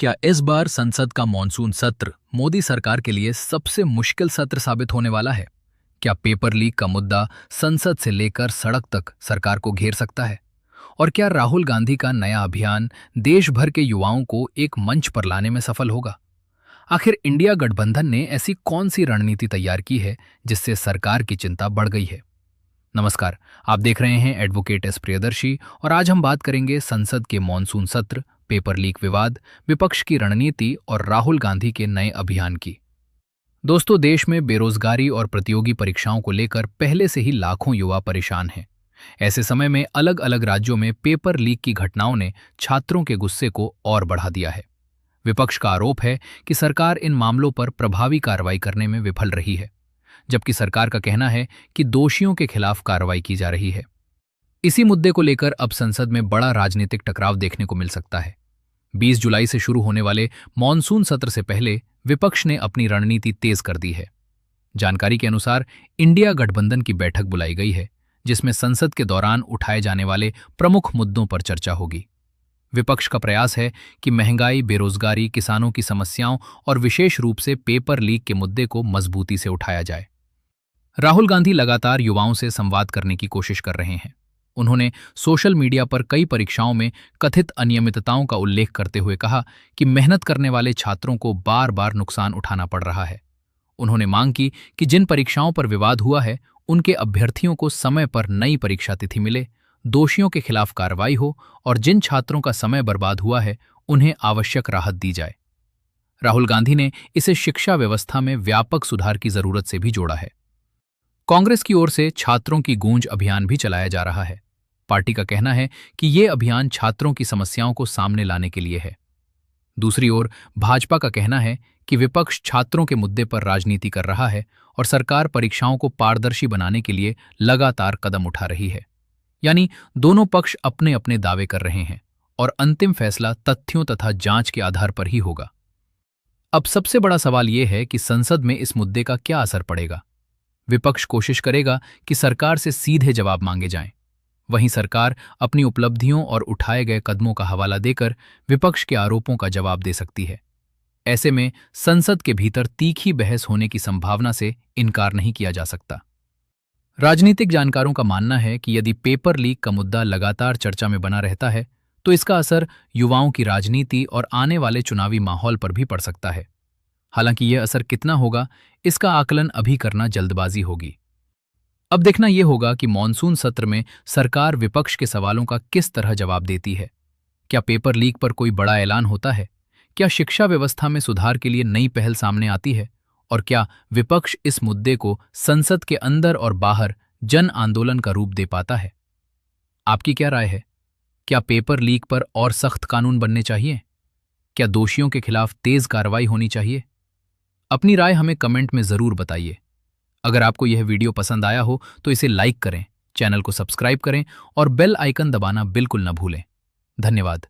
क्या इस बार संसद का मॉनसून सत्र मोदी सरकार के लिए सबसे मुश्किल सत्र साबित होने वाला है? क्या पेपर लीक का मुद्दा संसद से लेकर सड़क तक सरकार को घेर सकता है? और क्या राहुल गांधी का नया अभियान देश भर के युवाओं को एक मंच पर लाने में सफल होगा? आखिर इंडिया गठबंधन ने ऐसी कौन सी रणनीति तैयार की है जिससे सरकार की चिंता बढ़ गई है? नमस्कार, आप देख रहे हैं एडवोकेट एस प्रियदर्शी और आज हम बात करेंगे संसद के मॉनसून सत्र, पेपर लीक विवाद, विपक्ष की रणनीति और राहुल गांधी के नए अभियान की। दोस्तों, देश में बेरोजगारी और प्रतियोगी परीक्षाओं को लेकर पहले से ही लाखों युवा परेशान हैं। ऐसे समय में अलग अलग राज्यों में पेपर लीक की घटनाओं ने छात्रों के गुस्से को और बढ़ा दिया है। विपक्ष का आरोप है कि सरकार इन मामलों पर प्रभावी कार्रवाई करने में विफल रही है, जबकि सरकार का कहना है कि दोषियों के खिलाफ कार्रवाई की जा रही है। इसी मुद्दे को लेकर अब संसद में बड़ा राजनीतिक टकराव देखने को मिल सकता है। 20 जुलाई से शुरू होने वाले मॉनसून सत्र से पहले विपक्ष ने अपनी रणनीति तेज कर दी है। जानकारी के अनुसार इंडिया गठबंधन की बैठक बुलाई गई है, जिसमें संसद के दौरान उठाए जाने वाले प्रमुख मुद्दों पर चर्चा होगी। विपक्ष का प्रयास है कि महंगाई, बेरोजगारी, किसानों की समस्याओं और विशेष रूप से पेपर लीक के मुद्दे को मजबूती से उठाया जाए। राहुल गांधी लगातार युवाओं से संवाद करने की कोशिश कर रहे हैं। उन्होंने सोशल मीडिया पर कई परीक्षाओं में कथित अनियमितताओं का उल्लेख करते हुए कहा कि मेहनत करने वाले छात्रों को बार बार नुकसान उठाना पड़ रहा है। उन्होंने मांग की कि जिन परीक्षाओं पर विवाद हुआ है, उनके अभ्यर्थियों को समय पर नई परीक्षा तिथि मिले, दोषियों के खिलाफ कार्रवाई हो और जिन छात्रों का समय बर्बाद हुआ है, उन्हें आवश्यक राहत दी जाए। राहुल गांधी ने इसे शिक्षा व्यवस्था में व्यापक सुधार की जरूरत से भी जोड़ा है। कांग्रेस की ओर से छात्रों की गूंज अभियान भी चलाया जा रहा है। पार्टी का कहना है कि ये अभियान छात्रों की समस्याओं को सामने लाने के लिए है। दूसरी ओर भाजपा का कहना है कि विपक्ष छात्रों के मुद्दे पर राजनीति कर रहा है और सरकार परीक्षाओं को पारदर्शी बनाने के लिए लगातार कदम उठा रही है। यानी दोनों पक्ष अपने अपने दावे कर रहे हैं और अंतिम फैसला तथ्यों तथा जांच के आधार पर ही होगा। अब सबसे बड़ा सवाल यह है कि संसद में इस मुद्दे का क्या असर पड़ेगा। विपक्ष कोशिश करेगा कि सरकार से सीधे जवाब मांगे जाएं। वहीं सरकार अपनी उपलब्धियों और उठाए गए कदमों का हवाला देकर विपक्ष के आरोपों का जवाब दे सकती है। ऐसे में संसद के भीतर तीखी बहस होने की संभावना से इनकार नहीं किया जा सकता। राजनीतिक जानकारों का मानना है कि यदि पेपर लीक का मुद्दा लगातार चर्चा में बना रहता है, तो इसका असर युवाओं की राजनीति और आने वाले चुनावी माहौल पर भी पड़ सकता है। हालांकि यह असर कितना होगा, इसका आकलन अभी करना जल्दबाजी होगी। अब देखना यह होगा कि मॉनसून सत्र में सरकार विपक्ष के सवालों का किस तरह जवाब देती है। क्या पेपर लीक पर कोई बड़ा ऐलान होता है? क्या शिक्षा व्यवस्था में सुधार के लिए नई पहल सामने आती है? और क्या विपक्ष इस मुद्दे को संसद के अंदर और बाहर जन आंदोलन का रूप दे पाता है? आपकी क्या राय है? क्या पेपर लीक पर और सख्त कानून बनने चाहिए? क्या दोषियों के खिलाफ तेज कार्रवाई होनी चाहिए? अपनी राय हमें कमेंट में जरूर बताइए। अगर आपको यह वीडियो पसंद आया हो तो इसे लाइक करें, चैनल को सब्सक्राइब करें और बेल आइकन दबाना बिल्कुल न भूलें। धन्यवाद।